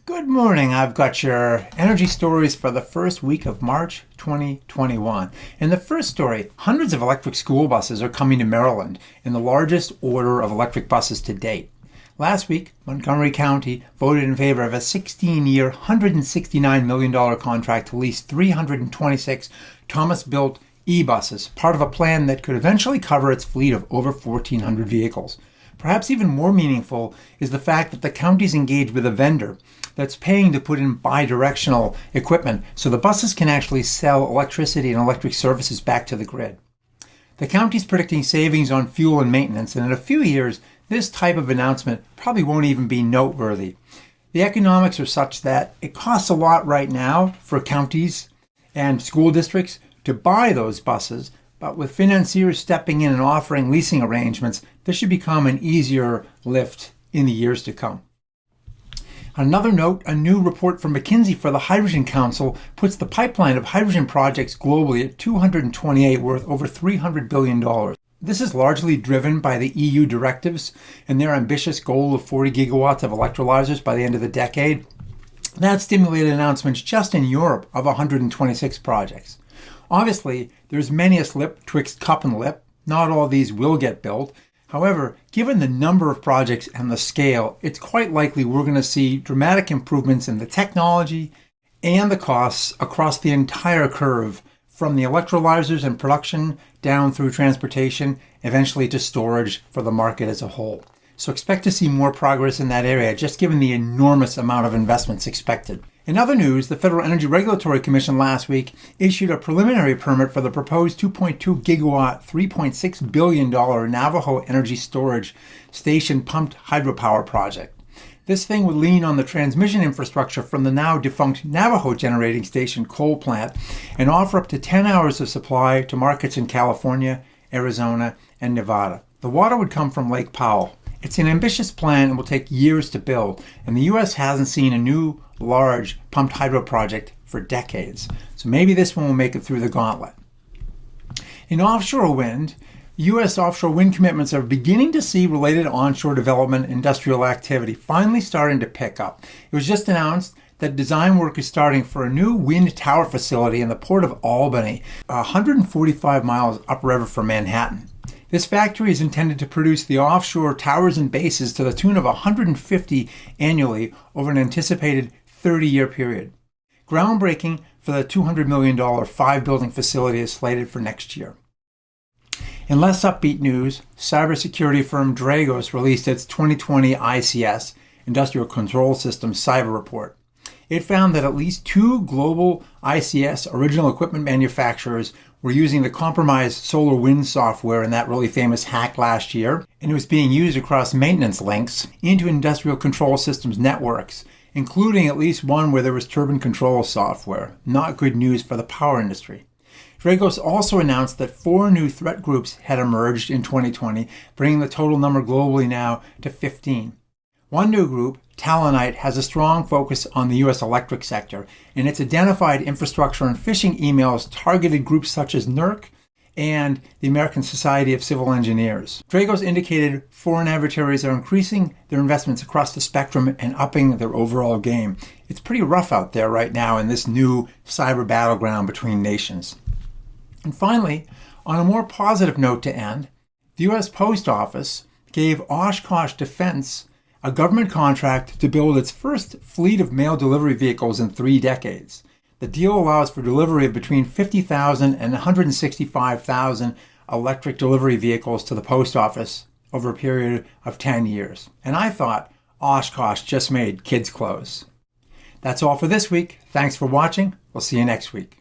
Good morning. I've got your energy stories for the first week of March 2021. In the first story, hundreds of electric school buses are coming to Maryland in the largest order of electric buses to date. Last week, Montgomery County voted in favor of a 16-year, $169 million contract to lease 326 Thomas-built e-buses, part of a plan that could eventually cover its fleet of over 1,400 vehicles. Perhaps even more meaningful is the fact that the county's engaged with a vendor that's paying to put in bi-directional equipment so the buses can actually sell electricity and electric services back to the grid. The county's predicting savings on fuel and maintenance, and in a few years, this type of announcement probably won't even be noteworthy. The economics are such that it costs a lot right now for counties and school districts to buy those buses, but with financiers stepping in and offering leasing arrangements, this should become an easier lift in the years to come. On another note, a new report from McKinsey for the Hydrogen Council puts the pipeline of hydrogen projects globally at 228, worth over $300 billion. This is largely driven by the EU directives and their ambitious goal of 40 gigawatts of electrolyzers by the end of the decade. That stimulated announcements just in Europe of 126 projects. Obviously, there's many a slip twixt cup and lip. Not all these will get built. However, given the number of projects and the scale, it's quite likely we're going to see dramatic improvements in the technology and the costs across the entire curve, from the electrolyzers and production down through transportation, eventually to storage for the market as a whole. So expect to see more progress in that area, just given the enormous amount of investments expected. In other news, the Federal Energy Regulatory Commission last week issued a preliminary permit for the proposed 2.2 gigawatt, $3.6 billion Navajo Energy Storage station pumped hydropower project. This thing would lean on the transmission infrastructure from the now-defunct Navajo Generating Station coal plant and offer up to 10 hours of supply to markets in California, Arizona, and Nevada. The water would come from Lake Powell. It's an ambitious plan and will take years to build, and the U.S. hasn't seen a new large pumped hydro project for decades. So maybe this one will make it through the gauntlet. In offshore wind, U.S. offshore wind commitments are beginning to see related onshore development industrial activity finally starting to pick up. It was just announced that design work is starting for a new wind tower facility in the Port of Albany, 145 miles upriver from Manhattan. This factory is intended to produce the offshore towers and bases to the tune of 150 annually over an anticipated 30-year period. Groundbreaking for the $200 million 5-building facility is slated for next year. In less upbeat news, cybersecurity firm Dragos released its 2020 ICS, Industrial Control Systems Cyber Report. It found that at least 2 global ICS original equipment manufacturers were using the compromised SolarWinds software in that really famous hack last year, and it was being used across maintenance links into industrial control systems networks, including at least one where there was turbine control software. Not good news for the power industry. Dragos also announced that 4 new threat groups had emerged in 2020, bringing the total number globally now to 15. One new group, Talonite, has a strong focus on the U.S. electric sector, and its identified infrastructure and phishing emails targeted groups such as NERC and the American Society of Civil Engineers. Dragos indicated foreign adversaries are increasing their investments across the spectrum and upping their overall game. It's pretty rough out there right now in this new cyber battleground between nations. And finally, on a more positive note to end, the U.S. Post Office gave Oshkosh Defense a government contract to build its first fleet of mail delivery vehicles in 3 decades. The deal allows for delivery of between 50,000 and 165,000 electric delivery vehicles to the post office over a period of 10 years. And I thought Oshkosh just made kids' clothes. That's all for this week. Thanks for watching. We'll see you next week.